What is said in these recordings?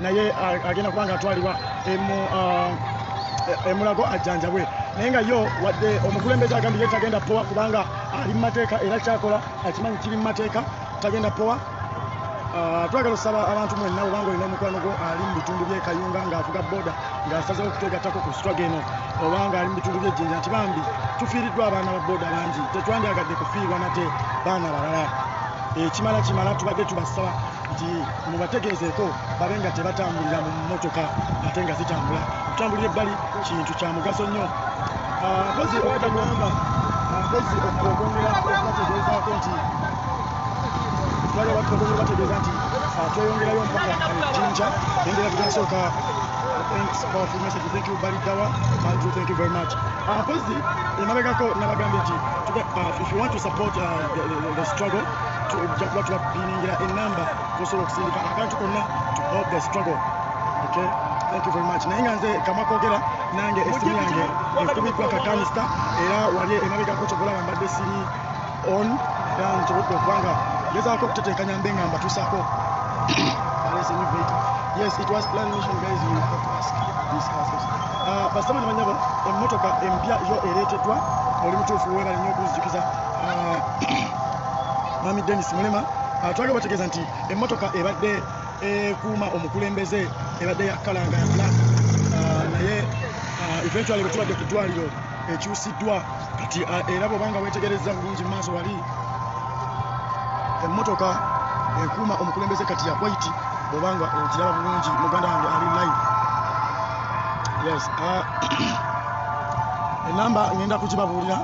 naye agenda kubanga atwalibwa emulago ajjanjabwe naye nga yo wadde omukulembeze agambye tagenda powa kubanga ali mu mateeka era kyakola akimanyi kiri mu mateeka tagenda powa. Twagala osaba abantu mwenna obanga olina omukwano gwo ali mu bitundu by'e Kayunga ng'avuga boda ng'asazeho okuteegattako ku struggle eno obanga ali mu bitundu by'e Jinja nti bambi tufiiriddwa abaana ba boda bangi tetwandyagadde kufiirwa nate baana balala. Kimala tubadde tubasaba nti mubategeezeeko babe nga tebatambulira mu mmotoka ate nga zitambula. Okutambulira ebbali kintu kya mugaso nnyo. Mpozi okutagamba mpozi okwongera okubategeezaako nti bategeeza nti tweyongerayo mpaka Jinja endera tugasooka. Thanks, powerful message. Thank you, Bodyguard. Andrew, thank you very much. Mpozi emabegako nabagambye nti if you want to support the struggle tujja kuba tubapiningira enamba zosobola okusindika akantu konna to help the struggle. Okay, thank you very much. Naye nga nze kamwa koogera nange essimu yange ekubiddwa kakanista era wali emabegako kyokulaba mbadde siri on era nsobodde okubanga gezaako okutetenkanya mbe nga mbatuusaako. Yes, it was planned mission, guys. You have to ask these questions. Basaba nimanyabo emmotoka empya yo ereeteddwa oli mutuufu weebale nnyo okuzijjukiza Mwami Dennis Mulema. Twagala bategeeza nti emmotoka ebadde ekuuma omukulembeze ebadde ya kala nga ya black naye eventually bwe tubadde ku ddwaliro ekyusiddwa kati era bw'obanga weetegereza bulungi mu maaso wali emmotoka ekuuma omukulembeze kati ya white bw'obanga okiraba bulungi muganda wange ali live. Yes, enamba ngenda kugibabuulira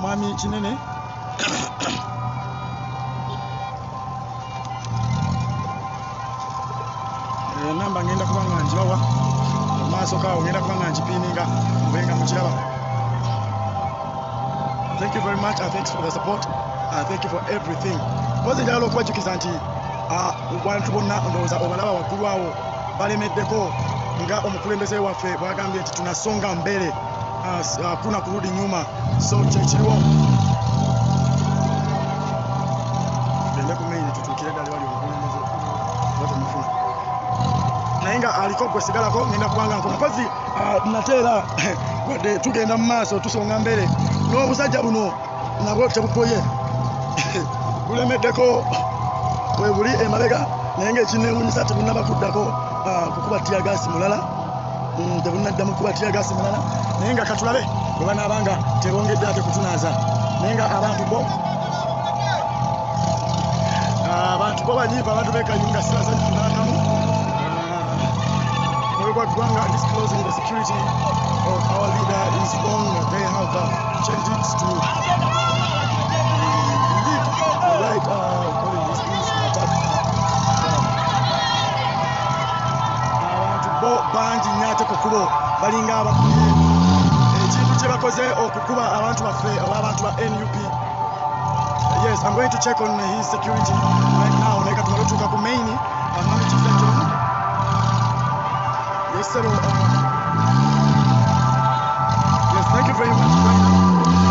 mwami kinene enamba ngenda kuba nga ngibawa mu maaso kaawo ngenda kuba nga ngipiininga mubenga mukiraba. Thank you very much. Thanks for the support. Thank you for everything. Mpozi njagala okubajjukiza nti abantu bonna ndowooza obalaba waggulu awo balemeddeko nga omukulembeze waffe bwagambye nti tunasonga mbele hakuna kurudi nyuma. So kyekiriwo gende ku main tutuukire ddala wali omukulembeze batemufuna naye nga aliko gwe sigalako ngenda kubanga nkoma mpozi nateera wadde tugenda mu maaso tusonga mbele n'obusajja buno nabwo tebukoye bulemeddeko bwe buli emabega naye ng'ekineewuunyisa tebunabakuddako kukuba tiyagaasi mulala tebunaddamu kukuba tiyagaasi mulala naye nga katulabe bwe banaabanga tebongedde ate kutunaaza naye nga abantu bo banyiiva abantu b'e Kayunga sibasanyufu n'akamu. Ggwanga disclosing the security of our leader is wrong. They have changed it to indeed right calling this is attack. Abantu bo bangi nnyate ku kkubo balinga abakubye ekintu kye bakoze okukuba abantu baffe oba abantu ba NUP. Yes, I'm going to check on his security right now. Neka tumalotuka ku main managing section. Yes, sir. Yes, thank you very much.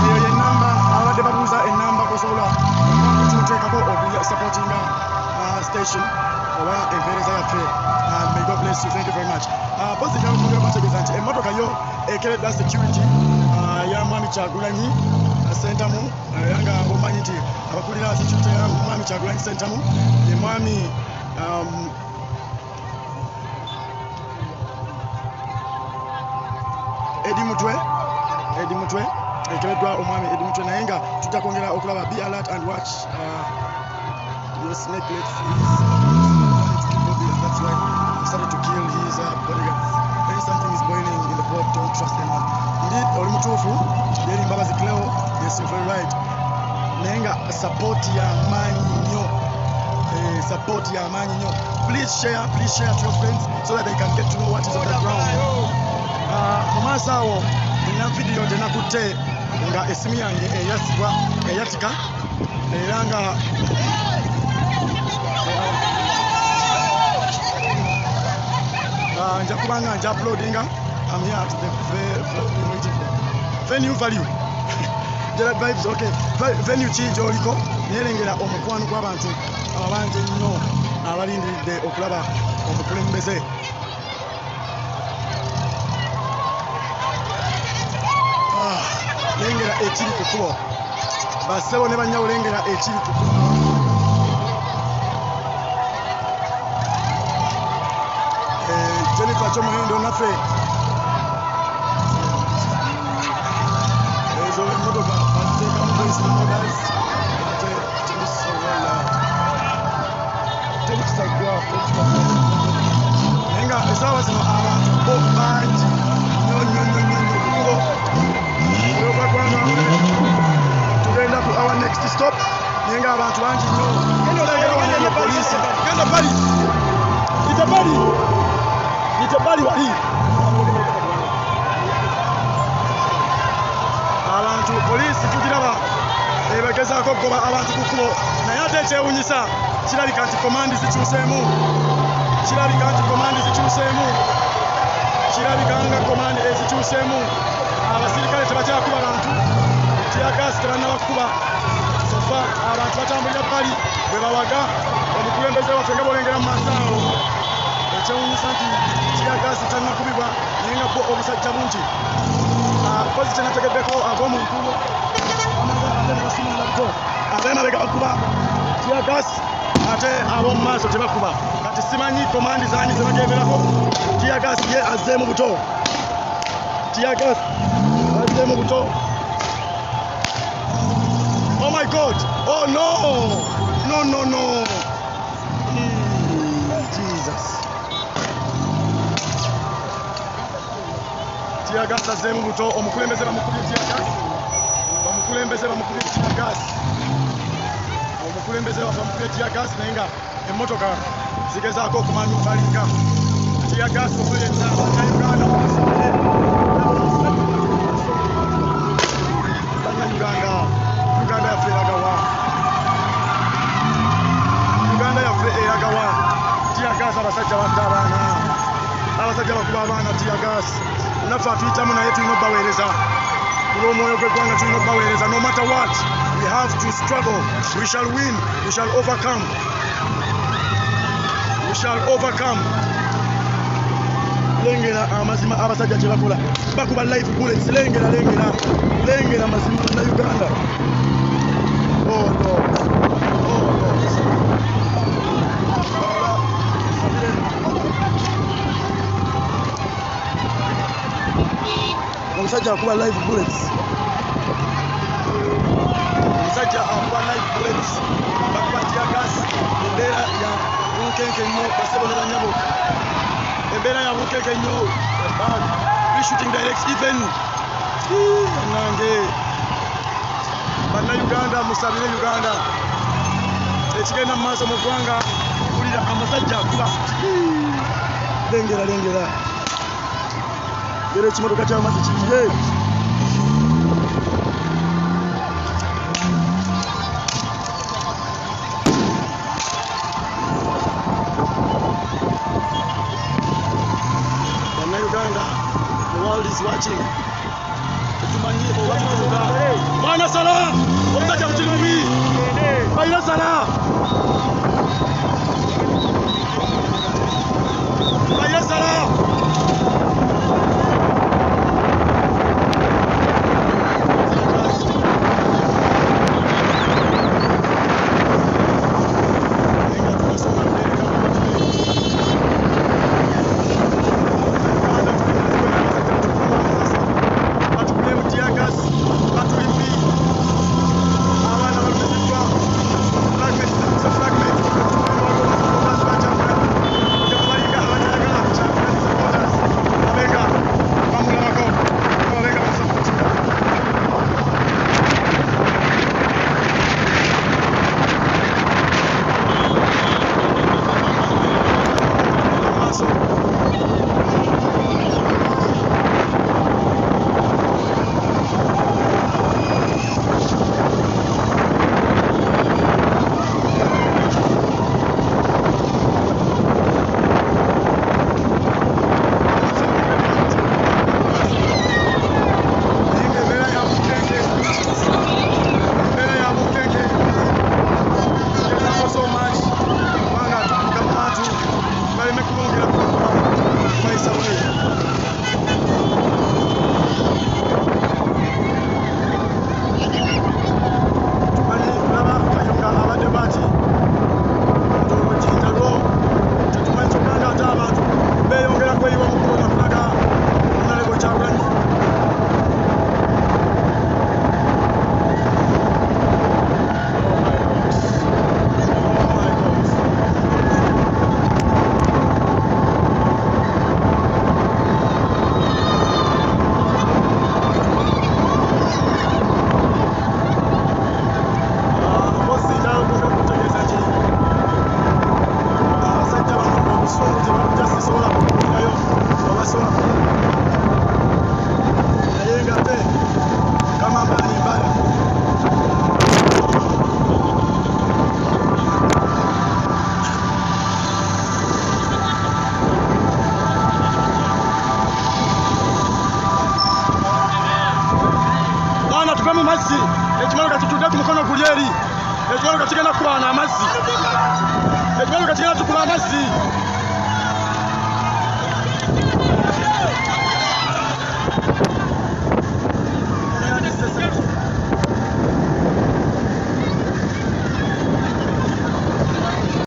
Your number, our debabuza a number kosola. To take about supporting station or a very may God bless you. Thank you very much. Positive for your matter a motor kayo a character security. Yamami Kyagulanyi Sentamu yanga omanyiti abakulira security Yamami Kyagulanyi Sentamu Yamami Edi Mutwe ekebeddwa omwami Edi Mutwe naye nga tutakongera okulaba be alert and watch your snake legs. That's why he started to kill his bodyguards. Maybe something is boiling in the pot. Don't trust anyone. Indeed, oli mutuufu yeri mbabazi Cleo. Yes, you're very right. Naye nga support ya maanyi nnyo. Support ya maanyi nnyo. Please share to your friends so that they can get to know what is on the ground. Mu maaso awo nina vidiyo gye nakutte nga essimu yange eyatika era nga nja kubanga nja uploadinga. I'm here at the venue value. Get vibes, okay. Venue ki gy'oliko neerengera omukwano gw'abantu abangi ennyo abalindiridde okulaba omukulembeze lengera ekiri ku kkubo bassebo ne bannyawo lengera ekiri ku kkubo Jennifer Kyomuhindo naffe ezo emmotoka baziteekamu police orders ate tebisobola tebikisagwa naye nga essaawa zino abantu bo bangi nnyo kukubo olw'okwagwanga tugenda ku our next stop naye nga abantu bangi nnyo tulegera waneyo poliisi genda bali ite bali wali abantu poliisi tugiraba ebagezaako okugoba abantu ku kkubo naye ate ekyewunyisa kirabika nti komandi zikyuseemu kirabika nga komandi ezikyuseemu abasirikale tebakyakuba bantu tiyagasi tebannabakuba sofa abantu batambulira bali bwe bawaga omukulembeze waffe nga bolengera mu maaso awo ekyewunyisa nti tiyagasi tannakubibwa naye nga bo obusajja bungi kozi kyenategeddeko ag'omuntu ate ne basimula buto ab'emabega bakuba tiyagasi ate ab'omu maaso tebakuba kati simanyi komandi zaani zebagenderako tiyagasi ye azzeemu buto Oh my God! Oh no! Jesus! Tiyagasi azzeemu buto omukulembeze bamukubye tiyagasi naye nga emmotoka zigezaako okumanyukalinga tiyagasi okulenza Uganda Uganda yaffe eraga wa tiyagasi abasajja batta abaana abasajja bakuba abaana tiyagasi naffe atuyitamu naye tulina obbaweereza olw'omwoyo gw'eggwanga tulina obbaweereza no matter what we have to struggle we shall win we shall overcome lengera amazima abasajja kye bakola bakuba life bullets lengera amazima na Uganda oh Lord omusajja akuba live bullets bakuba tiyagasi embeera ya bunkenke nnyo basebo ne banyabo embeera ya bunkenke nnyo shooting direct even nange bannayuganda musabire Uganda ekigenda mu maaso mu ggwanga kulira amasajja akuba lengera era ekimotoka ky'amazzi kiyiye bannayuganda the world is watching tumanyi obatuuka mwana sala omusajja mukirumi balina sala basobola kukulirayo babasobola naye nga ate kamambali mbala baana tuve mu mazzi ekimaloka kitudde ku mukono guli eri ekimaloka kigenda kubaana amazzi ekimaloka kigenda tukula amazzi